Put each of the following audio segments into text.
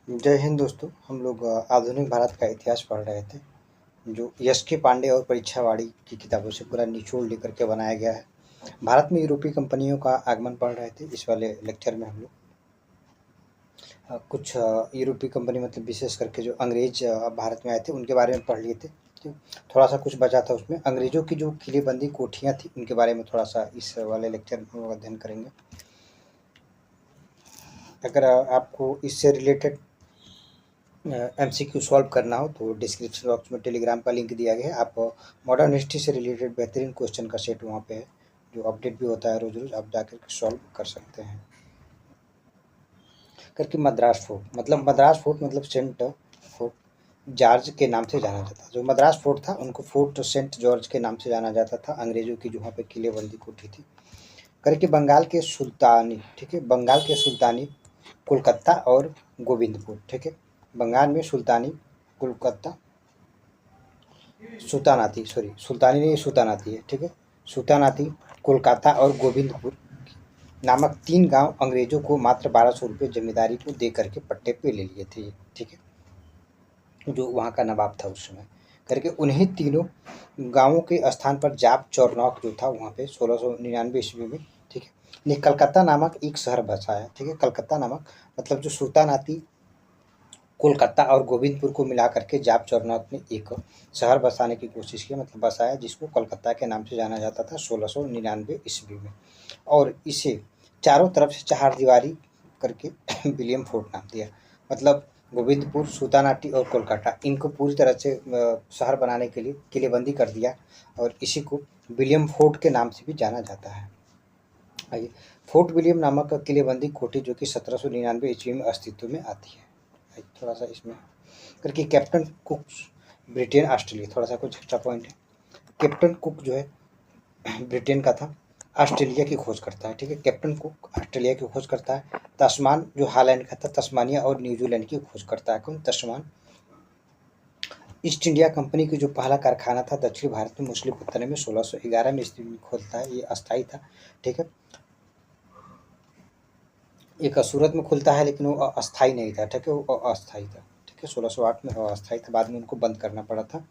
जय हिंद दोस्तों। हम लोग आधुनिक भारत का इतिहास पढ़ रहे थे, जो यश के पांडे और परीक्षा वाड़ी की किताबों से पूरा निचोड़ लेकर के बनाया गया है। भारत में यूरोपीय कंपनियों का आगमन पढ़ रहे थे। इस वाले लेक्चर में हम लोग कुछ यूरोपीय कंपनी मतलब विशेष करके जो अंग्रेज भारत में आए थे उनके बारे में पढ़ लिए थे। ठीक, थोड़ा सा कुछ बचा था उसमें। अंग्रेजों की जो किलेबंदी कोठियाँ थी उनके बारे में थोड़ा सा इस वाले लेक्चर में हम लोग अध्ययन करेंगे। अगर आपको इससे रिलेटेड एमसीक्यू सॉल्व करना हो तो डिस्क्रिप्शन बॉक्स में टेलीग्राम का लिंक दिया गया है। आप मॉडर्न हिस्ट्री से रिलेटेड बेहतरीन क्वेश्चन का सेट वहाँ पे है, जो अपडेट भी होता है रोज रोज। आप जाकर के सॉल्व कर सकते हैं। करके मद्रास फोर्ट मतलब सेंट फोर्ट जॉर्ज के नाम से जाना जाता था। जो मद्रास फोर्ट था उनको फोर्ट सेंट जॉर्ज के नाम से जाना जाता था। अंग्रेजों की जो वहाँ पे किलेबंदी कोठी थी। करके बंगाल के सुल्तानी, ठीक है, बंगाल के सुल्तानी कोलकाता और गोविंदपुर, ठीक है। बंगाल में सुल्तानी कोलकाता सुल्तानी नहीं, सुल्तानाती है, ठीक है। सुल्तानाती, कोलकाता और गोविंदपुर नामक 3 गांव अंग्रेजों को मात्र 1200 रुपये जमींदारी को दे करके पट्टे पे ले लिए थे, ठीक है, जो वहाँ का नवाब था उस समय। करके उन्हीं तीनों गांवों के स्थान पर जाप चौरनौक जो था वहाँ पे 1699 ईस्वी में, ठीक है, ने कलकत्ता नामक एक शहर बसाया, ठीक है। कलकत्ता नामक मतलब जो सुल्तानाती, कोलकाता और गोविंदपुर को मिला करके जाप चौरनौत ने एक शहर बसाने की कोशिश की, मतलब बसाया, जिसको कोलकाता के नाम से जाना जाता था 1699 ईस्वी में। और इसे चारों तरफ से चहारदीवारी करके विलियम फोर्ट नाम दिया। मतलब गोविंदपुर, सुल्तानाटी और कोलकाता इनको पूरी तरह से शहर बनाने के लिए किलेबंदी कर दिया, और इसी को विलियम फोर्ट के नाम से भी जाना जाता है। आइए, फोर्ट विलियम नामक किलेबंदी कोठी जो कि 1799 ईस्वी में अस्तित्व में आती है। थोड़ा सा इसमें करके कैप्टन कुक, ब्रिटेन ऑस्ट्रेलिया, थोड़ा सा कुछ एक्स्ट्रा पॉइंट है। कैप्टन कुक जो है ब्रिटेन का था, ऑस्ट्रेलिया की खोज करता है, ठीक है। कैप्टन कुक ऑस्ट्रेलिया की खोज करता है। तस्मान जो हालैंड का था, तस्मानिया और न्यूजीलैंड की खोज करता है। कौन? तस्मान। ईस्ट इंडिया कंपनी की जो पहला कारखाना था दक्षिण भारत में मुसलीपत्तनम में 1611 में ईस्वी में खोलता है। ये अस्थायी था, ठीक है। एक सूरत में खुलता है लेकिन वो अस्थायी नहीं था, ठीक है, वो अस्थायी था, ठीक है। 1608 में अस्थायी था, बाद में उनको बंद करना पड़ा था।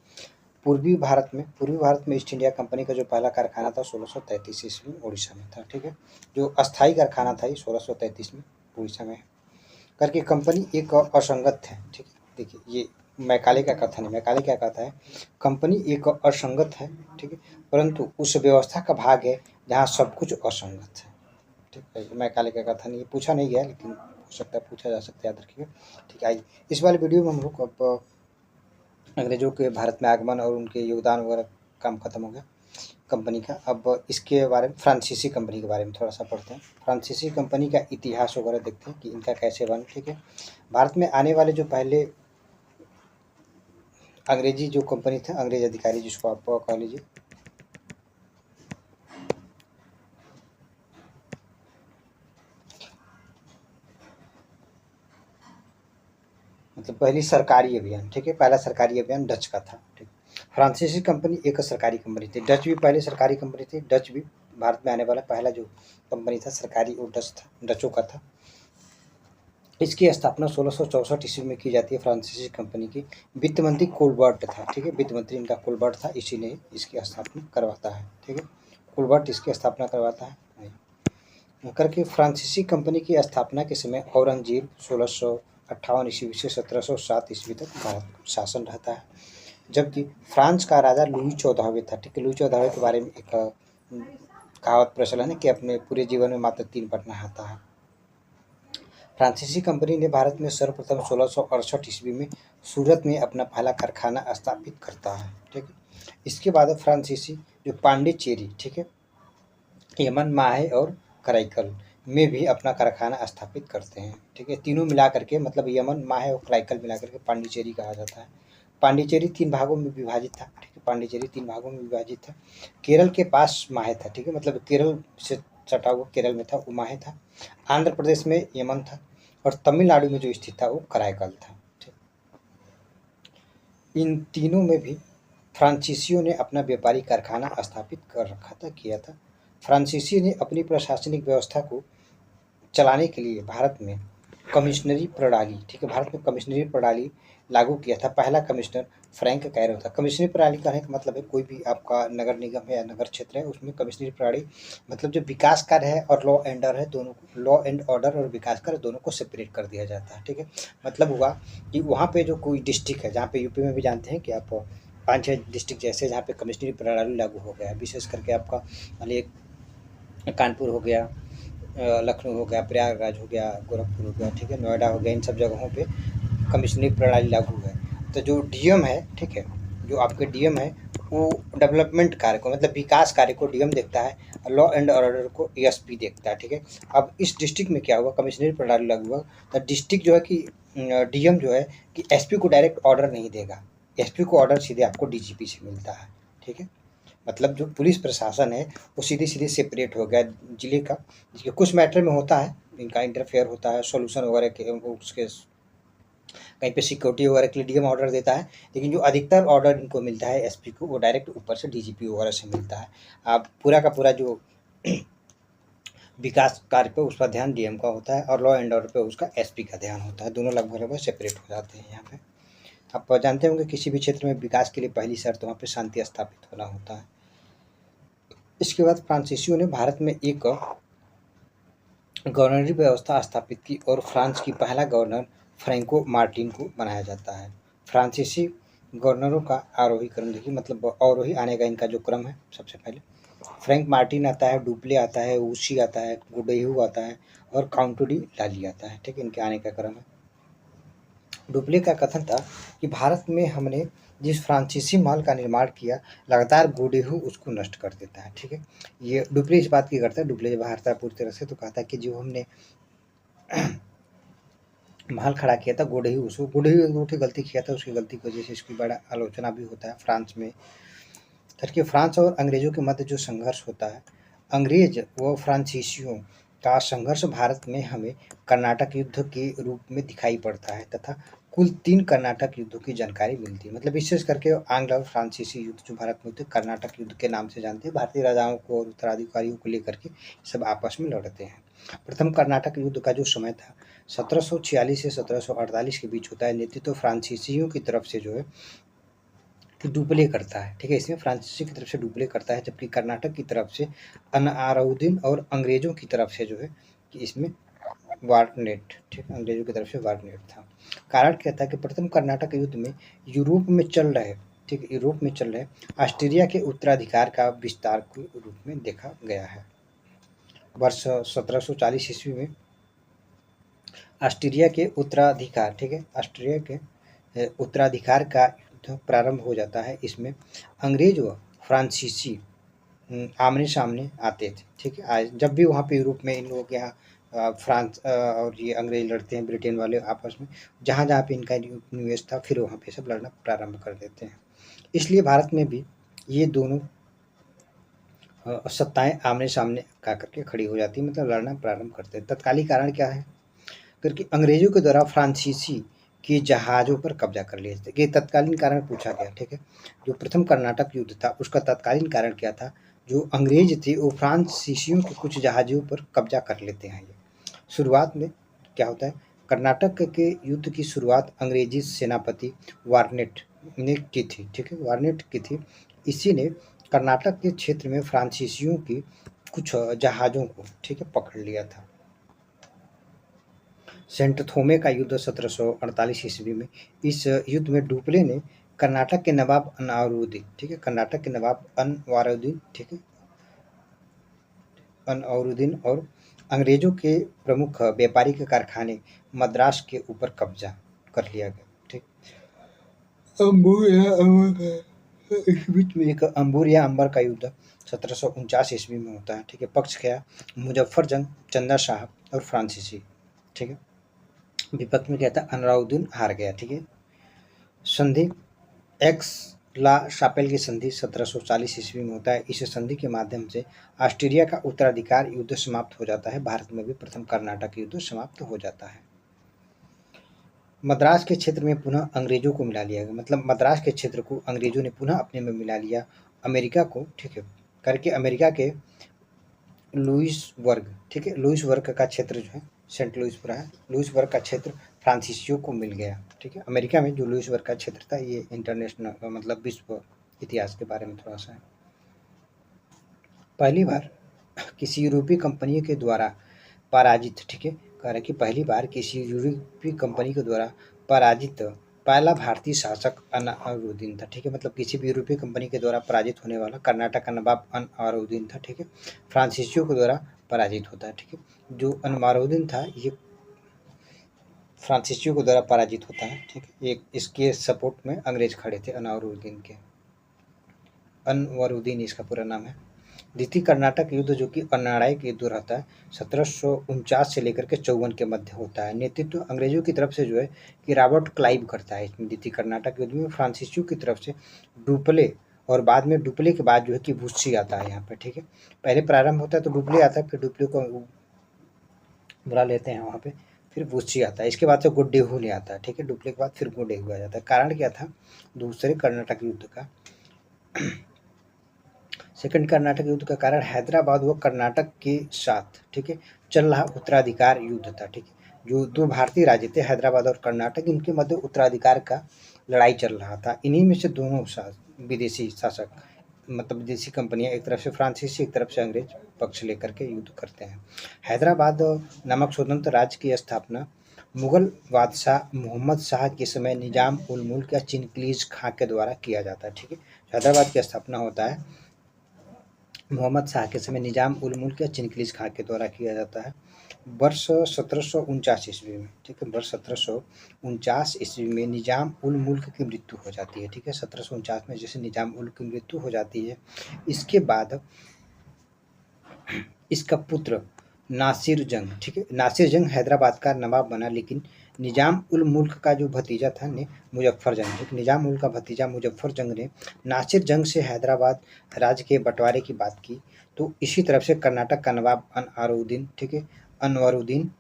पूर्वी भारत में ईस्ट इंडिया कंपनी का जो पहला कारखाना था 1633 ईस्वी में उड़ीसा में था, ठीक है। जो अस्थायी कारखाना था ये 1633 में उड़ीसा में है। करके कंपनी एक असंगत है, ठीक है। देखिए ये मैकाले का कथन है। मैकाले क्या कहता है? कंपनी एक असंगत है, ठीक है, परंतु उस व्यवस्था का भाग है जहाँ सब कुछ असंगत है, ठीक है। मैकाले का कथन ये पूछा नहीं गया लेकिन हो सकता है पूछा जा सकता है, याद रखिएगा, ठीक है। आइए इस वाले वीडियो में हम लोग अब अंग्रेजों के भारत में आगमन और उनके योगदान वगैरह काम खत्म हो गया कंपनी का। अब इसके बारे में फ्रांसीसी कंपनी के बारे में थोड़ा सा पढ़ते हैं। फ्रांसीसी कंपनी का इतिहास वगैरह देखते हैं कि इनका कैसे बना, ठीक है। भारत में आने वाले जो पहले अंग्रेजी जो कंपनी थे, अंग्रेज अधिकारी जिसको आप कह लीजिए, मतलब पहली सरकारी अभियान, ठीक है, पहला सरकारी अभियान डच का था, ठीक। फ्रांसीसी कंपनी एक सरकारी कंपनी थी। डच भी पहले सरकारी कंपनी थी। डच भी भारत में आने वाला पहला जो कंपनी था सरकारी, वो डच था, डचों का था। इसकी स्थापना 1664 ईस्वी में की जाती है। फ्रांसीसी कंपनी की वित्त मंत्री कोलबर्ट था, ठीक है, वित्त मंत्री इनका कोलबर्ट था, इसी ने इसकी स्थापना करवाता है, ठीक है। कोलबर्ट इसकी स्थापना करवाता है। करके फ्रांसीसी कंपनी की स्थापना के समय औरंगजेब 1658 ईस्वी से 1707 ईस्वी तक भारत पर शासन रहता है। जबकि फ्रांस का राजा लुई 14वें था, ठीक है। लुई 14वें के बारे में एक कहावत प्रचलन है कि अपने पूरे जीवन में मात्र 3 बार नहाता है। फ्रांसीसी कंपनी ने भारत में सर्वप्रथम 1668 ईस्वी में सूरत में अपना पहला कारखाना स्थापित करता है, ठीक है। इसके बाद फ्रांसीसी जो पांडिचेरी, ठीक है, यमन, माहे और कराईकल में भी अपना कारखाना स्थापित करते हैं, ठीक है। तीनों मिला करके मतलब यमन, माहे और कराईकल मिला करके पांडिचेरी कहा जाता है। पांडिचेरी 3 भागों में विभाजित था, ठीक है। पांडिचेरी 3 भागों में विभाजित था। केरल के पास माहे था, ठीक है, मतलब केरल से सटा हुआ केरल में था वो माहे था। आंध्र प्रदेश में यमन था और तमिलनाडु में जो स्थित था वो कराईकल था, ठीक। इन तीनों में भी फ्रांसीसियों ने अपना व्यापारी कारखाना स्थापित कर रखा था, किया था। फ्रांसीसी ने अपनी प्रशासनिक व्यवस्था को चलाने के लिए भारत में कमिश्नरी प्रणाली, ठीक है, भारत में कमिश्नरी प्रणाली लागू किया था। पहला कमिश्नर फ्रैंक कैरो था। कमिश्नरी प्रणाली कहने का मतलब है कोई भी आपका नगर निगम है या नगर क्षेत्र है उसमें कमिश्नरी प्रणाली मतलब जो विकास कार्य है और लॉ एंड ऑर्डर है दोनों को, लॉ एंड ऑर्डर और विकास कार्य दोनों को सेपरेट कर दिया जाता है, ठीक है। मतलब हुआ कि वहाँ पे जो कोई डिस्ट्रिक्ट है, जहाँ पे यूपी में भी जानते हैं कि आप 5-6 डिस्ट्रिक्ट जैसे जहाँ पे कमिश्नरी प्रणाली लागू हो गया है, विशेष करके आपका मान लीजिए कानपुर हो गया, लखनऊ हो गया, प्रयागराज हो गया, गोरखपुर हो गया, ठीक है, नोएडा हो गया, इन सब जगहों पे कमिश्नरी प्रणाली लागू है। तो जो डीएम है, ठीक है, जो आपके डीएम है वो डेवलपमेंट कार्य को मतलब विकास कार्य को डीएम देखता है, लॉ एंड ऑर्डर को एसपी देखता है, ठीक है। अब इस डिस्ट्रिक्ट में क्या हुआ, कमिश्नरी प्रणाली लागू हुआ तो डिस्ट्रिक्ट जो है कि डीएम जो है कि एसपी को डायरेक्ट ऑर्डर नहीं देगा, एसपी को ऑर्डर सीधे आपको डीजीपी से मिलता है, ठीक है। मतलब जो पुलिस प्रशासन है वो सीधे-सीधे सेपरेट हो गया जिले का, जिसके कुछ मैटर में होता है, इनका इंटरफेयर होता है, सॉल्यूशन वगैरह के उसके कहीं पे सिक्योरिटी वगैरह के लिए डीएम ऑर्डर देता है, लेकिन जो अधिकतर ऑर्डर इनको मिलता है एसपी को वो डायरेक्ट ऊपर से डीजीपी वगैरह से मिलता है। अब पूरा का पूरा जो विकास कार्य पे उसका ध्यान डीएम का होता है और लॉ एंड ऑर्डर पे उसका एसपी का ध्यान होता है, दोनों लगभग सेपरेट हो जाते हैं यहाँ पे। आप जानते होंगे किसी भी क्षेत्र में विकास के लिए पहली शर्त वहाँ पे शांति स्थापित होना होता है। इसके बाद फ्रांसीसियों ने भारत में एक गवर्नरी व्यवस्था स्थापित की और फ्रांस की पहला गवर्नर फ्रैंको मार्टिन को बनाया जाता है। फ्रांसीसी गवर्नरों का आरोही क्रम देखिए, मतलब अवरोही आने का इनका जो क्रम है, सबसे पहले फ्रैंक मार्टिन आता है, डुप्ले आता है, ऊशी आता है, गुडेहू आता है और काउंट डी लाली आता है, ठीक है, इनके आने का क्रम है। डुप्ले का कथन था कि भारत में हमने जिस फ्रांसीसी महल का निर्माण किया लगातार गुडेहू उसको नष्ट कर देता है, ठीक है। ये डुप्ले इस बात की करता है, डुप्ले जब हारता है पूरी तरह से तो कहता है कि जो हमने महल खड़ा किया था गुडेहू एक गलती किया था, उसकी गलती की वजह से इसकी बड़ा आलोचना भी होता है फ्रांस में। देखिए फ्रांस और अंग्रेजों के मध्य जो संघर्ष होता है, अंग्रेज व फ्रांसीसियों का संघर्ष भारत में हमें कर्नाटक युद्ध के रूप में दिखाई पड़ता है तथा कुल 3 कर्नाटक युद्धों की जानकारी मिलती है। मतलब विशेष करके आंग्ल और फ्रांसीसी युद्ध जो भारत में होते हैं कर्नाटक युद्ध के नाम से जानते हैं। भारतीय राजाओं को और उत्तराधिकारियों को लेकर के सब आपस में लड़ते हैं। प्रथम कर्नाटक युद्ध का जो समय था 1746 से 1748 के बीच होता है। नेतृत्व फ्रांसीसियों की तरफ से जो है कि डुप्ले करता है, ठीक है, इसमें फ्रांसीसी की तरफ से डुप्ले करता है, जबकि कर्नाटक की तरफ से अनआरुद्दीन और अंग्रेजों की तरफ से जो है कि इसमें वार्नेट, ठीक है, अंग्रेजों की तरफ से वार्नेट था। कारण क्या था कि प्रथम कर्नाटक युद्ध में यूरोप में चल रहे, ठीक है, यूरोप में चल रहे ऑस्ट्रिया के उत्तराधिकार का विस्तार के रूप में देखा गया है। वर्ष 1740 ईस्वी में ऑस्ट्रिया के उत्तराधिकार, ठीक है, ऑस्ट्रिया के उत्तराधिकार का युद्ध प्रारंभ हो जाता है। इसमें अंग्रेज व फ्रांसीसी आमने सामने आते थे, ठीक है। आज जब भी वहाँ पे यूरोप में इन लोगों के यहाँ फ्रांस और ये अंग्रेज लड़ते हैं, ब्रिटेन वाले आपस में, जहाँ जहाँ पे इनका निवेश था फिर वहाँ पे सब लड़ना प्रारंभ कर देते हैं। इसलिए भारत में भी ये दोनों सत्ताएं आमने सामने का करके खड़ी हो जाती है, मतलब लड़ना प्रारंभ करते हैं। तत्कालीन कारण क्या है, करके अंग्रेजों के द्वारा फ्रांसीसी के जहाज़ों पर कब्जा कर लिया था। ये तत्कालीन कारण पूछा गया, ठीक है। जो प्रथम कर्नाटक युद्ध था उसका तत्कालीन कारण क्या था, जो अंग्रेज थे वो फ्रांसीसियों के कुछ जहाज़ों पर कब्जा कर लेते हैं। ये शुरुआत में क्या होता है, कर्नाटक के युद्ध की शुरुआत अंग्रेजी सेनापति वार्नेट ने की थी, ठीक है, वार्नेट की थी। इसी ने कर्नाटक के क्षेत्र में फ्रांसीसियों की कुछ जहाज़ों को, ठीक है, पकड़ लिया था। सेंट थोमे का युद्ध 1748 ईस्वी में, इस युद्ध में डुप्ले ने कर्नाटक के नवाब अनआरुद्दीन, ठीक है, कर्नाटक के नवाब अनवारुद्दीन, ठीक है, अनआरुद्दीन और अंग्रेजों के प्रमुख व्यापारी के कारखाने मद्रास के ऊपर कब्जा कर लिया गया, ठीक। अंबूर या अंबर इस बीच में एक अंबूर या अंबर का युद्ध 1749 ईस्वी में होता है, ठीक है। पक्ष क्या, मुजफ्फरजंग, चंदा साहब और फ्रांसीसी, ठीक है। विपक्ष में क्या था, अलाउद्दीन हार गया, ठीक है। संधि एक्स ला शापेल की संधि 1740 ईस्वी में होता है। इस संधि के माध्यम से ऑस्ट्रिया का उत्तराधिकार युद्ध समाप्त हो जाता है। भारत में भी प्रथम कर्नाटक युद्ध समाप्त हो जाता है। मद्रास के क्षेत्र में पुनः अंग्रेजों को मिला लिया गया, मतलब मद्रास के क्षेत्र को अंग्रेजों ने पुनः अपने में मिला लिया अमेरिका को, ठीक है, करके अमेरिका के लुइसबर्ग, ठीक है, लुइसबर्ग का क्षेत्र जो है सेंट लुइसबर्ग है, लुइसबर्ग का क्षेत्र फ्रांसीसियों को मिल गया। ठीक है, अमेरिका में जो लुइसबर्ग का क्षेत्र था ये इंटरनेशनल मतलब विश्व इतिहास के बारे में थोड़ा सा है। पहली बार किसी यूरोपीय कंपनी के द्वारा पराजित, ठीक है, कह रहा है कि पहली बार किसी यूरोपीय कंपनी के द्वारा पराजित पहला भारतीय शासक अनवरुद्दीन था। ठीक है, मतलब किसी भी यूरोपीय कंपनी के द्वारा पराजित होने वाला कर्नाटक का नवाब अनवरुद्दीन था। ठीक है, फ्रांसीसियों के द्वारा पराजित होता है। ठीक है, जो अनवरुद्दीन था ये फ्रांसीसियों के द्वारा पराजित होता है। ठीक है, एक इसके सपोर्ट में अंग्रेज खड़े थे अनवरुद्दीन के। अनवरुद्दीन इसका पूरा नाम है। द्वितीय कर्नाटक युद्ध जो कि निर्णायक युद्ध रहता है 1749 से लेकर के 54 के मध्य होता है। नेतृत्व अंग्रेजों की तरफ से जो है कि रॉबर्ट क्लाइव करता है। इसमें द्वितीय कर्नाटक युद्ध में फ्रांसीसियों की तरफ से डुप्ले, और बाद में डुप्ले के बाद जो है कि वुस्सी आता है यहाँ पे। ठीक है, पहले प्रारंभ होता है तो डुप्ले आता है, फिर डुप्ले को बुला लेते हैं वहाँ पे, फिर वुस्सी आता है, इसके बाद से गोड्डेहू आता है। ठीक है, डुप्ले के बाद फिर गोड्डेहू आ जाता है। कारण क्या था दूसरे कर्नाटक युद्ध का? सेकंड कर्नाटक युद्ध का कारण हैदराबाद व कर्नाटक के साथ, ठीक है, चल रहा उत्तराधिकार युद्ध था। ठीक है, जो दो भारतीय राज्य थे हैदराबाद और कर्नाटक, इनके मध्य उत्तराधिकार का लड़ाई चल रहा था। इन्हीं में से दोनों विदेशी शासक मतलब विदेशी कंपनियां, एक तरफ से फ्रांसीसी एक तरफ से अंग्रेज पक्ष लेकर के युद्ध करते हैं। हैदराबाद नामक स्वतंत्र राज्य की स्थापना मुगल बादशाह मोहम्मद शाह के समय निजाम उल मुल्क या चिंगीज़ खां के द्वारा किया जाता है। ठीक है, हैदराबाद की स्थापना होता है मोहम्मद शाह के समय निजाम उल मुल्क या चिंगीज़ खां के द्वारा किया जाता है वर्ष 1749 ईस्वी में। ठीक है, वर्ष 1749 ईस्वी में निजाम उल मुल्क की मृत्यु हो जाती है। ठीक है, 1749 में जैसे निजाम उल की मृत्यु हो जाती है, इसके बाद इसका पुत्र नासिर जंग, ठीक है, नासिर जंग हैदराबाद का नवाब बना, लेकिन निजाम उल मुल्क का जो भतीजा था ने मुजफ्फर जंग, ठीक, निजाम उल का भतीजा मुजफ्फर जंग ने नासिर जंग से हैदराबाद राज्य के बंटवारे की बात की। तो इसी तरफ से कर्नाटक का नवाब अनवरुद्दीन, ठीक है, अनवरुद्दीन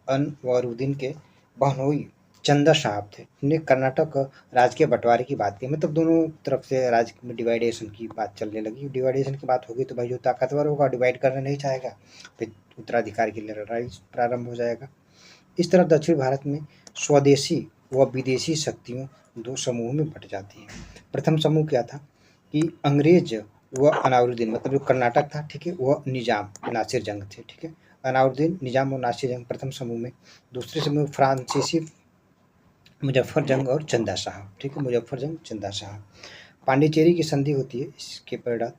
अनवरुद्दीन के बहनोई चंदा साहब थे, ने कर्नाटक राज्य के बंटवारे की बात की। मतलब दोनों तरफ से राज्य में डिवाइडेशन की बात चलने लगी। डिवाइडेशन की बात होगी तो भाई जो ताकतवर होगा डिवाइड करना नहीं चाहेगा, फिर उत्तराधिकार की लड़ाई प्रारंभ हो जाएगा। इस तरह दक्षिण भारत में स्वदेशी व विदेशी शक्तियों दो समूह में बट जाती हैं। प्रथम समूह क्या था कि अंग्रेज व अनाउरुद्दीन, मतलब जो कर्नाटक था, ठीक है, वह निजाम नासिर जंग थे। ठीक है, अनाउरुद्दीन निजाम और नासिर जंग प्रथम समूह में। दूसरे समूह फ्रांसीसी मुजफ्फर जंग और चंदा साहब। ठीक है, मुजफ्फर जंग चंदा साहब। पांडिचेरी की संधि होती है इसके परिणाम।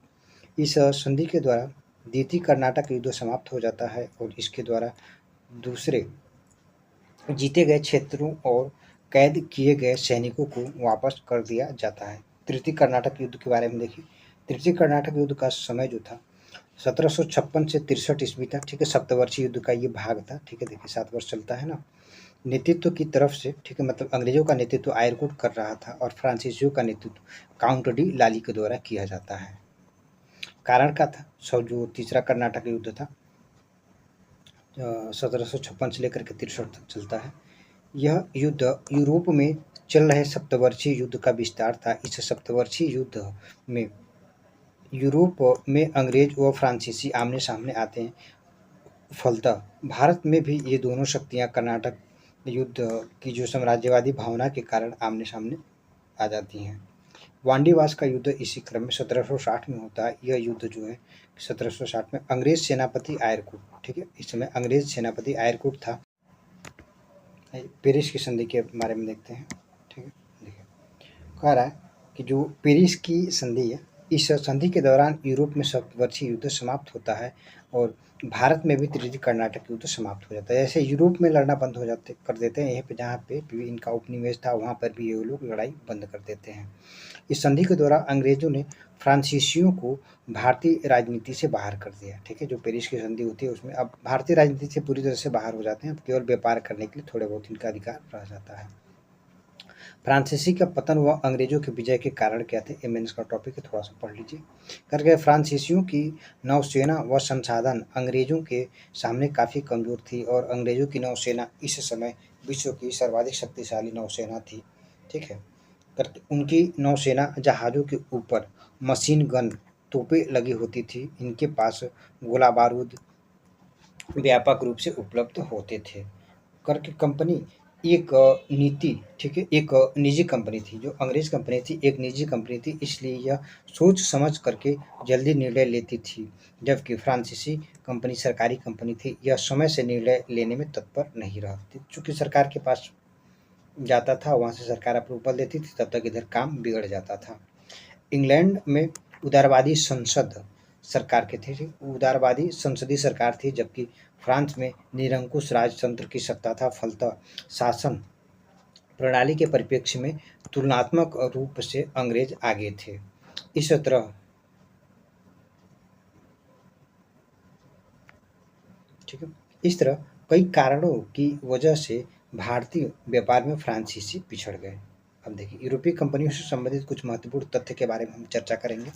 इस संधि के द्वारा द्वितीय कर्नाटक युद्ध समाप्त हो जाता है और इसके द्वारा दूसरे जीते गए क्षेत्रों और कैद किए गए सैनिकों को वापस कर दिया जाता है। तृतीय कर्नाटक युद्ध के बारे में देखिए। तृतीय कर्नाटक युद्ध का समय जो था 1756 से 63 ईस्वी तक, ठीक है, सप्तवर्षीय युद्ध का ये भाग था। ठीक है, देखिए 7 वर्ष चलता है ना। नेतृत्व की तरफ से, ठीक है, मतलब अंग्रेजों का नेतृत्व आयरकुट कर रहा था और फ्रांसीसियों का नेतृत्व काउंट डी लाली के द्वारा किया जाता है। कारण क्या था? जो तीसरा कर्नाटक युद्ध था 1756 से लेकर के 63 तक चलता है। यह युद्ध यूरोप में चल रहे सप्तवर्षीय युद्ध का विस्तार था। इस सप्तवर्षीय युद्ध में यूरोप में अंग्रेज व फ्रांसीसी आमने सामने आते हैं। फलतः भारत में भी ये दोनों शक्तियां कर्नाटक युद्ध की जो साम्राज्यवादी भावना के कारण आमने सामने आ जाती हैं। वांडीवास का युद्ध इसी क्रम में 1760 में होता है। यह युद्ध जो है 1760 में अंग्रेज सेनापति आयरकुट, ठीक है, इस समय अंग्रेज सेनापति आयरकुट था। पेरिस की संधि के बारे में देखते हैं। ठीक है, देखिए कह रहा है कि जो पेरिस की संधि है, इस संधि के दौरान यूरोप में सप्तवर्षीय युद्ध समाप्त होता है और भारत में भी तृतीय कर्नाटक युद्ध समाप्त हो जाता है। ऐसे यूरोप में लड़ना बंद हो जाते कर देते हैं, यहीं पे जहाँ पे भी इनका उपनिवेश था वहाँ पर भी ये लोग लड़ाई बंद कर देते हैं। इस संधि के दौरान अंग्रेजों ने फ्रांसीसियों को भारतीय राजनीति से बाहर कर दिया। ठीक है, जो पेरिस की संधि होती है उसमें अब भारतीय राजनीति से पूरी तरह से बाहर हो जाते हैं। अब केवल व्यापार करने के लिए थोड़े बहुत इनका अधिकार रह जाता है। फ्रांसीसी का पतन व अंग्रेजों के विजय के कारण क्या थे, ये मैंने इसका टॉपिक है, थोड़ा सा पढ़ लीजिए। करके फ्रांसीसियों की नौसेना व संसाधन अंग्रेजों के सामने काफ़ी कमज़ोर थी और अंग्रेजों की नौसेना इस समय विश्व की सर्वाधिक शक्तिशाली नौसेना थी। ठीक है, करके उनकी नौसेना जहाज़ों के ऊपर मशीन गन तोपें लगी होती थी। इनके पास गोला बारूद व्यापक रूप से उपलब्ध होते थे। करके कंपनी एक नीति, ठीक है, एक निजी कंपनी थी, जो अंग्रेज कंपनी थी एक निजी कंपनी थी, इसलिए यह सोच समझ करके जल्दी निर्णय लेती थी। जबकि फ्रांसीसी कंपनी सरकारी कंपनी थी, यह समय से निर्णय लेने में तत्पर नहीं रहती, चूंकि सरकार के पास जाता था, वहां से सरकार अप्रूवल देती थी, तब तक इधर काम बिगड़ जाता था। इंग्लैंड में उदारवादी संसद सरकार के थे, उदारवादी संसदीय सरकार थी, जबकि फ्रांस में निरंकुश राजतंत्र की सत्ता था। फलतः शासन प्रणाली के परिप्रेक्ष्य में तुलनात्मक रूप से अंग्रेज आगे थे। इस तरह, ठीक है, इस तरह कई कारणों की वजह से भारतीय व्यापार में फ्रांसीसी पिछड़ गए। अब देखिए, यूरोपीय कंपनियों से संबंधित कुछ महत्वपूर्ण तथ्य के बारे में हम चर्चा करेंगे।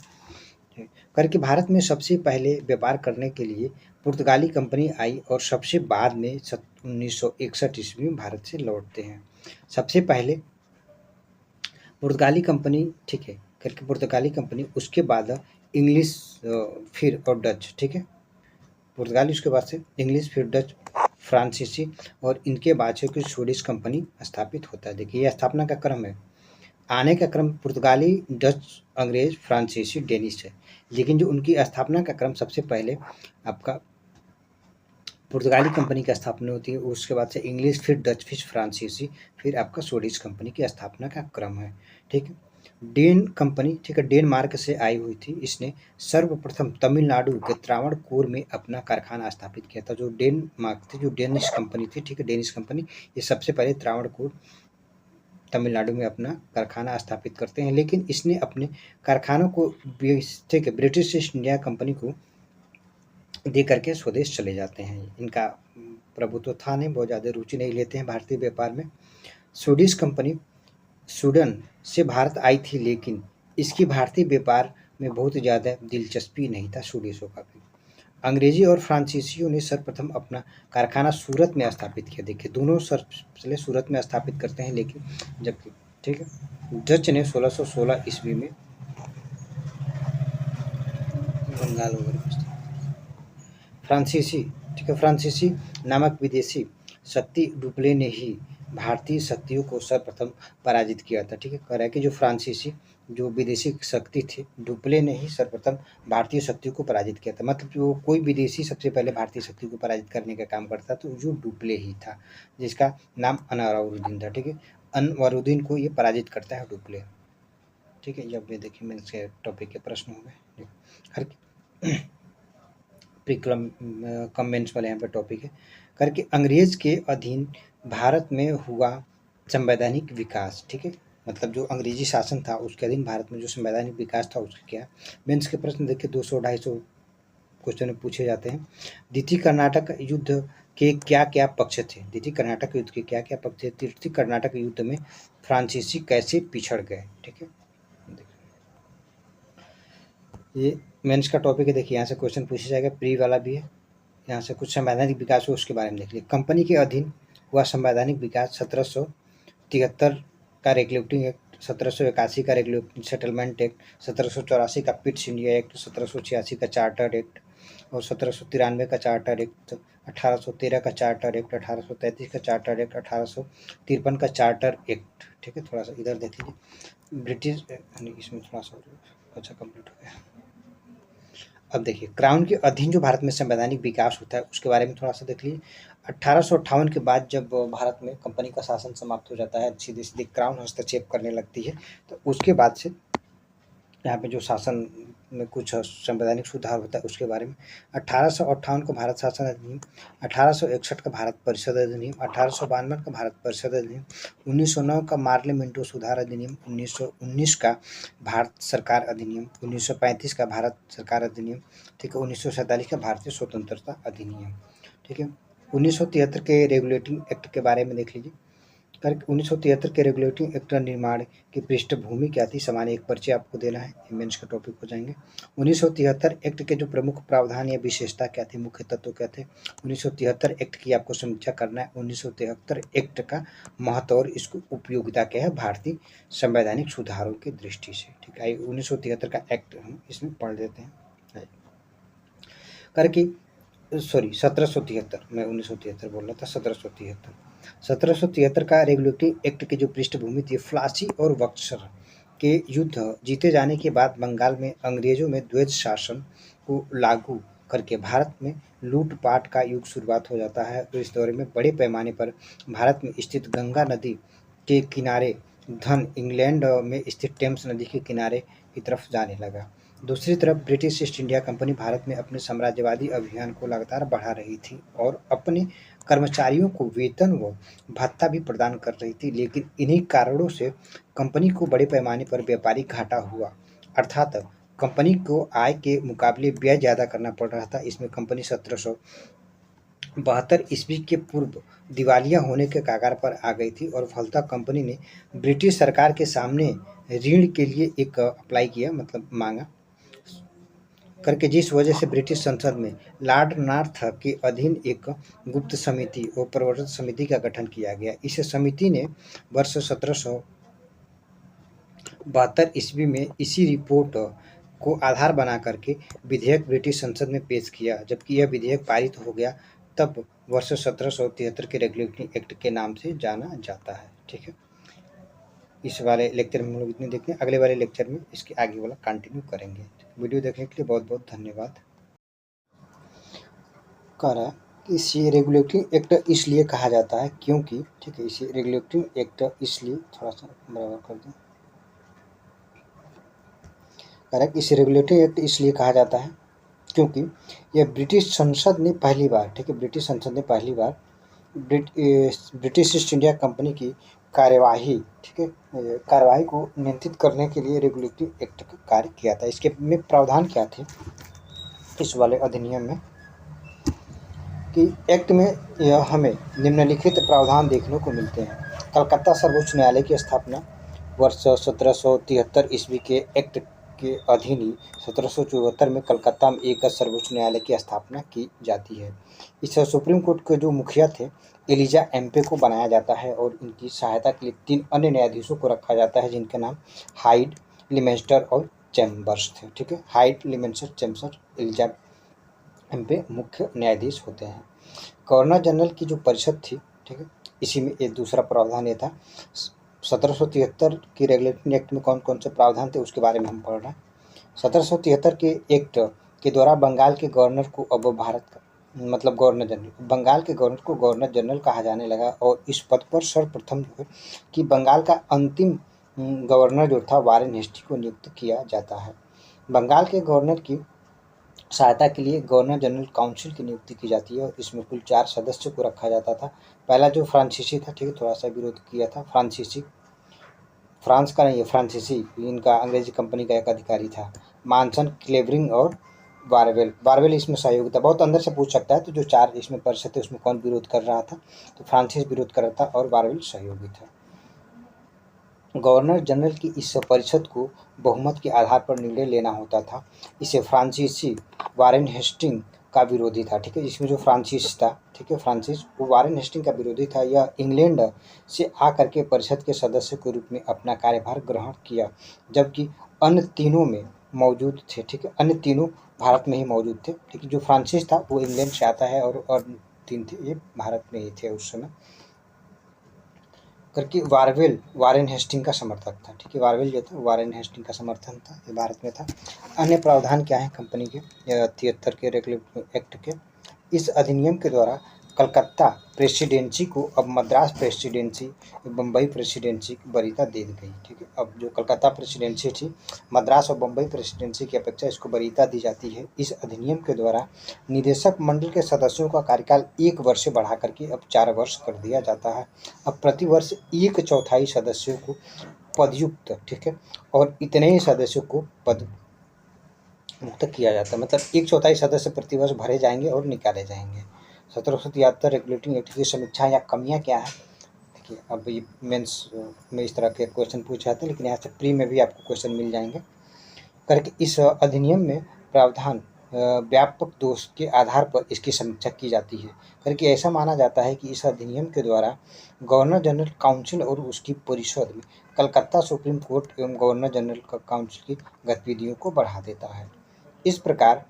करके भारत में सबसे पहले व्यापार करने के लिए पुर्तगाली कंपनी आई और सबसे बाद में 1961 ईस्वी में भारत से लौटते हैं। सबसे पहले पुर्तगाली कंपनी, ठीक है, करके पुर्तगाली कंपनी, उसके बाद इंग्लिश, फिर और डच, ठीक है, पुर्तगाली, उसके बाद से इंग्लिश, फिर डच, फ्रांसीसी, और इनके बाद से कुछ स्वीडिश कंपनी स्थापित होता है। देखिए, यह स्थापना का क्रम है। आने का क्रम पुर्तगाली, डच, अंग्रेज, फ्रांसीसी, डेनिश है। लेकिन जो उनकी स्थापना का क्रम सबसे पहले आपका पुर्तगाली कंपनी की स्थापना होती है, उसके बाद से इंग्लिश, फिर डच, फिर फ्रांसीसी, फिर आपका स्वीडिश कंपनी की स्थापना का क्रम है। ठीक है, डेन कंपनी, ठीक है, डेनमार्क से आई हुई थी। इसने सर्वप्रथम तमिलनाडु के त्रावणकोर में अपना कारखाना स्थापित किया था। जो डेनमार्क थी, जो डेनिश कंपनी थी, ठीक है, डेनिश कंपनी, ये सबसे पहले त्रावणकोर तमिलनाडु में अपना कारखाना स्थापित करते हैं। लेकिन इसने अपने कारखानों को ठीक है, ब्रिटिश ईस्ट इंडिया कंपनी को दे करके स्वदेश चले जाते हैं। इनका प्रभुत्व था नहीं, बहुत ज़्यादा रुचि नहीं लेते हैं भारतीय व्यापार में। स्वीडिश कंपनी स्वीडन से भारत आई थी, लेकिन इसकी भारतीय व्यापार में बहुत ज़्यादा दिलचस्पी नहीं था स्वीडिशों का भी। अंग्रेजी और फ्रांसीसियों ने सर्वप्रथम अपना कारखाना सूरत में स्थापित किया। देखिए, दोनों पहले सूरत में स्थापित करते हैं, लेकिन जबकि, ठीक है, डच ने 1616 ईस्वी में बंगाल वगैरह, फ्रांसीसी, ठीक है, फ्रांसीसी नामक विदेशी शक्ति डुप्ले ने ही भारतीय शक्तियों को सर्वप्रथम पराजित किया था। ठीक है, कह रहा है कि जो फ्रांसीसी, जो विदेशी शक्ति थी, डुप्ले ने ही सर्वप्रथम भारतीय शक्तियों को पराजित किया था। मतलब जो कोई विदेशी सबसे पहले भारतीय शक्ति को पराजित करने का काम करता तो जो डुप्ले ही था, जिसका नाम अनवरुद्दीन था। ठीक है, अनवरुद्दीन को ये पराजित करता है डुप्ले। ठीक है, जब ये देखिए, मैंने इसके टॉपिक के प्रश्न हो गए। हर प्रिक्रम कमेंट्स वाले यहाँ पे टॉपिक है। करके अंग्रेज के अधीन भारत में हुआ संवैधानिक विकास। ठीक है, मतलब जो अंग्रेजी शासन था उसके अधीन भारत में जो संवैधानिक विकास था उसका क्या। मेंस के प्रश्न देखिए 200-250 क्वेश्चन पूछे जाते हैं। द्वितीय कर्नाटक युद्ध के क्या क्या पक्ष थे। द्वितीय कर्नाटक युद्ध के क्या क्या पक्ष थे। तृतीय कर्नाटक युद्ध में फ्रांसीसी कैसे पिछड़ गए। ठीक है, ये मेंस का टॉपिक है। देखिए, यहाँ से क्वेश्चन पूछा जाएगा, प्री वाला भी है। यहाँ से कुछ संवैधानिक विकास हो उसके बारे में देख लीजिए। कंपनी के अधीन हुआ संवैधानिक विकास 1773 का रेगुलेटिंग एक्ट, 1781 का रेगुलेटिंग सेटलमेंट एक्ट, 1784 का पिट्स इंडिया एक्ट, 1786 का चार्टर एक्ट, और 1793 का चार्टर एक्ट, 1813 का चार्टर एक्ट, 1833 का चार्टर एक्ट, 1853 का चार्टर एक्ट। ठीक है, थोड़ा सा इधर देख लीजिए। ब्रिटिश, इसमें थोड़ा सा अच्छा कंप्लीट हो गया। अब देखिए, क्राउन के अधीन जो भारत में संवैधानिक विकास होता है उसके बारे में थोड़ा सा देख लीजिए। 1858 के बाद जब भारत में कंपनी का शासन समाप्त हो जाता है, सीधे सीधे क्राउन हस्तक्षेप करने लगती है, तो उसके बाद से यहाँ पे जो शासन में कुछ संवैधानिक सुधार होता है उसके बारे में। 1858 को भारत शासन अधिनियम, 1861 का भारत परिषद अधिनियम, 1852 का भारत परिषद अधिनियम, 1909 का मार्लियामेंटो सुधार अधिनियम, 1919 का भारत सरकार अधिनियम, 1935 का भारत सरकार अधिनियम, ठीक है, 1947 का भारतीय स्वतंत्रता अधिनियम। ठीक है, 1973 के रेगुलेटिंग एक्ट के बारे में देख लीजिए। 1973 के रेगुलेटिंग एक्ट का निर्माण की पृष्ठभूमि क्या थी। सामान्य एक परिचय आपको देना है, मेंस का टॉपिक हो जाएंगे। 1973 एक्ट के जो प्रमुख प्रावधान या विशेषता क्या थे, मुख्य तत्व क्या थे। 1973 एक्ट की आपको समीक्षा करना है। 1973 एक्ट का महत्व और इसकी उपयोगिता क्या है भारतीय संवैधानिक सुधारों की दृष्टि से। ठीक है, 1973 का एक्ट हम इसमें पढ़ लेते हैं। करके सॉरी 1773, मैं 1973 बोल रहा था, 1773। 1773 का रेगुलेटरी एक्ट की जो पृष्ठभूमि थी, फ्लासी और बक्सर के युद्ध जीते जाने के बाद बंगाल में अंग्रेजों में द्वैध शासन को लागू करके भारत में लूट-पाट का युग शुरुआत हो जाता है। तो इस दौर में बड़े पैमाने पर भारत में स्थित गंगा नदी के किनारे धन इंग्लैंड में स्थित टेम्स नदी के किनारे की तरफ जाने लगा। दूसरी तरफ British east India company Bharat में अपने साम्राज्यवादी अभियान को लगातार बढ़ा रही थी और अपने कर्मचारियों को वेतन व भत्ता भी प्रदान कर रही थी, लेकिन इन्हीं कारणों से कंपनी को बड़े पैमाने पर व्यापारिक घाटा हुआ। अर्थात कंपनी को आय के मुकाबले व्यय ज़्यादा करना पड़ रहा था। इसमें कंपनी 1772 ईस्वी के पूर्व दिवालिया होने के कगार पर आ गई थी और फलतः कंपनी ने ब्रिटिश सरकार के सामने ऋण के लिए एक अप्लाई किया, मतलब मांगा करके, जिस वजह से ब्रिटिश संसद में लॉर्ड नॉर्थ के अधीन एक गुप्त समिति और प्रवर्तन समिति का गठन किया गया। इस समिति ने वर्ष 1772 ईस्वी में इसी रिपोर्ट को आधार बना करके विधेयक ब्रिटिश संसद में पेश किया। जबकि यह विधेयक पारित हो गया, तब वर्ष 1773 के रेगुलेटरी एक्ट के नाम से जाना जाता है। ठीक है, इस वाले लेक्चर में हम लोग इतने देखते हैं। अगले वाले लेक्चर में इसके आगे वाला कंटिन्यू करेंगे। वीडियो देखने के लिए बहुत बहुत धन्यवाद। कह रहा है कि इसे रेगुलेटरी एक्ट इसलिए कहा जाता है क्योंकि, ठीक है, इसे रेगुलेटरी एक्ट इसलिए, थोड़ा सा बराबर कर दें, कह रहा है कि इसे रेगुलेटरी एक्ट इसलिए कहा जाता है क्योंकि यह ब्रिटिश संसद ने पहली बार, ठीक है, ब्रिटिश संसद ने पहली बार ब्रिटिश ईस्ट इंडिया कंपनी की कार्यवाही, ठीक है, कार्यवाही को नियंत्रित करने के लिए रेगुलेटरी एक्ट का कार्य किया था। इसके में प्रावधान क्या थे इस वाले अधिनियम में कि एक्ट में यह हमें निम्नलिखित प्रावधान देखने को मिलते हैं। कलकत्ता सर्वोच्च न्यायालय की स्थापना वर्ष 1773 ईस्वी के एक्ट के अधीन ही 1774 में कलकत्ता में एक सर्वोच्च न्यायालय की स्थापना की जाती है। इस सुप्रीम कोर्ट के जो मुखिया थे एलिजा एम्पे को बनाया जाता है और इनकी सहायता के लिए 3 अन्य न्यायाधीशों को रखा जाता है, जिनके नाम हाइड, लिमेंस्टर और चैम्बर्स थे। ठीक है, हाइड, लिमेंस्टर, चैम्बर्स, एलिजा एम्पे मुख्य न्यायाधीश होते हैं। गवर्नर जनरल की जो परिषद थी, ठीक है, इसी में एक दूसरा प्रावधान ये था। 1773 की रेगुलेटरी एक्ट में कौन कौन से प्रावधान थे उसके बारे में हम पढ़ रहे हैं। 1773 के एक्ट के द्वारा बंगाल के गवर्नर को अब भारत का, मतलब गवर्नर जनरल, बंगाल के गवर्नर को गवर्नर जनरल कहा जाने लगा और इस पद पर सर्वप्रथम जो है कि बंगाल का अंतिम गवर्नर जो था वारेन हेस्टी को नियुक्त किया जाता है। बंगाल के गवर्नर की सहायता के लिए गवर्नर जनरल काउंसिल की नियुक्ति की जाती है और इसमें कुल 4 सदस्यों को रखा जाता था। पहला जो फ्रांसीसी था, ठीक है, थोड़ा सा विरोध किया था। फ्रांसीसी फ्रांस का नहीं है, फ्रांसीसी इनका अंग्रेजी कंपनी का एक अधिकारी था। मानसन, क्लेवरिंग और बारवेल। बारवेल इसमें सहयोगी था। बहुत अंदर से पूछ सकता है, तो जो 4 इसमें परिषद थे उसमें कौन विरोध कर रहा था, तो फ्रांसिस विरोध कर रहा था और बारवेल सहयोगी था। गवर्नर जनरल की इस परिषद को बहुमत के आधार पर निर्णय लेना होता था। इसे फ्रांसीसी वारेन हेस्टिंग का विरोधी था। ठीक है, इसमें जो फ्रांसिस था, ठीक है, फ्रांसिस, वो वारेन हेस्टिंग का विरोधी था। यह इंग्लैंड से आकर के परिषद के सदस्य के रूप में अपना कार्यभार ग्रहण किया, जबकि अन्य तीनों में मौजूद थे। ठीक है, अन्य तीनों भारत में ही मौजूद थे। ठीक है, जो फ्रांसिस था वो इंग्लैंड से आता है और 3 थे ये भारत में ही थे उस समय। करके वारवेल वारेन हेस्टिंग का समर्थक था। ठीक है, वारवेल जो था वारेन हेस्टिंग का समर्थन था, ये भारत में था। अन्य प्रावधान क्या है कंपनी के 73 के रेगुलेटरी एक्ट के? इस अधिनियम के द्वारा कलकत्ता प्रेसिडेंसी को अब मद्रास प्रेसिडेंसी, बम्बई प्रेसिडेंसी की वरीयता दे दी गई। ठीक है, अब जो कलकत्ता प्रेसिडेंसी थी, मद्रास और बम्बई प्रेसिडेंसी की अपेक्षा इसको वरीयता दी जाती है। इस अधिनियम के द्वारा निदेशक मंडल के सदस्यों का कार्यकाल 1 वर्ष से बढ़ा करके अब 4 वर्ष कर दिया जाता है। अब प्रति वर्ष 1/4 सदस्यों को पदयुक्त, ठीक है, और इतने ही सदस्यों को पद मुक्त किया जाता है। मतलब 1/4 सदस्य प्रति वर्ष भरे जाएंगे और निकाले जाएंगे। 1773 रेगुलेटिंग एक्ट की समीक्षा या कमियां क्या है? देखिए, अब ये मेंस में इस तरह के क्वेश्चन पूछे जाते हैं, लेकिन यहाँ से प्री में भी आपको क्वेश्चन मिल जाएंगे। करके इस अधिनियम में प्रावधान व्यापक दोष के आधार पर इसकी समीक्षा की जाती है। करके ऐसा माना जाता है कि इस अधिनियम के द्वारा गवर्नर जनरल काउंसिल और उसकी परिषद में कलकत्ता सुप्रीम कोर्ट एवं गवर्नर जनरल का काउंसिल की गतिविधियों को बढ़ा देता है। इस प्रकार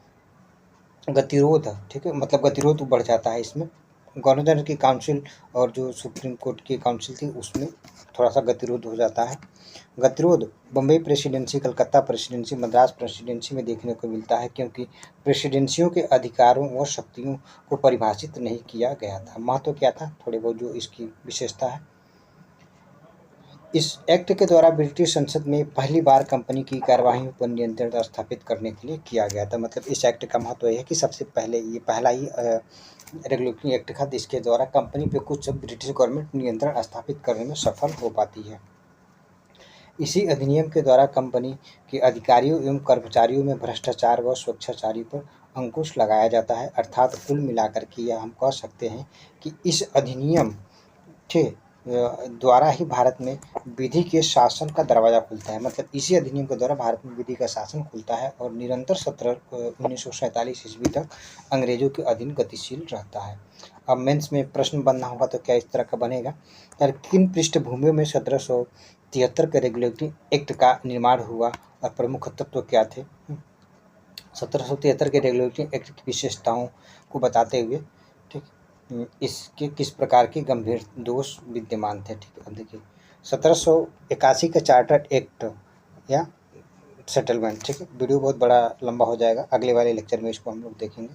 गतिरोध, ठीक है, मतलब गतिरोध बढ़ जाता है इसमें। गवर्नर की काउंसिल और जो सुप्रीम कोर्ट की काउंसिल थी उसमें थोड़ा सा गतिरोध हो जाता है। गतिरोध Bombay presidency, Calcutta presidency, Madras presidency में देखने को मिलता है, क्योंकि प्रेसिडेंसियों के अधिकारों व शक्तियों को परिभाषित नहीं किया गया था। महत्व क्या था, थोड़ी बहुत जो इसकी विशेषता है। इस एक्ट के द्वारा ब्रिटिश संसद में पहली बार कंपनी की कार्यवाहियों पर नियंत्रण स्थापित करने के लिए किया गया था। मतलब इस एक्ट का महत्व यह है कि सबसे पहले ये पहला ही रेगुलेटरी एक्ट था जिसके द्वारा कंपनी पे कुछ ब्रिटिश गवर्नमेंट नियंत्रण स्थापित करने में सफल हो पाती है। इसी अधिनियम के द्वारा कंपनी के अधिकारियों एवं कर्मचारियों में भ्रष्टाचार व स्वेच्छाचारी पर अंकुश लगाया जाता है। अर्थात कुल मिलाकर के यह हम कह सकते हैं कि इस अधिनियम के द्वारा ही भारत में विधि के शासन का दरवाजा खुलता है। मतलब इसी अधिनियम के द्वारा भारत में विधि का शासन खुलता है और निरंतर 1947 ईस्वी तक अंग्रेजों के अधीन गतिशील रहता है। अब मेंस में प्रश्न बनना होगा तो क्या इस तरह का बनेगा, यार किन पृष्ठभूमियों में 1773 के रेगुलेटरी एक्ट का निर्माण हुआ और प्रमुख तत्व क्या थे। 1773 के रेगुलेटरी एक्ट की विशेषताओं को बताते हुए, ठीक, इसके किस प्रकार के गंभीर दोष विद्यमान थे। ठीक है, अब देखिए 1781 का चार्टर एक्ट या सेटलमेंट, ठीक है, वीडियो बहुत बड़ा लंबा हो जाएगा, अगले वाले लेक्चर में इसको हम लोग देखेंगे।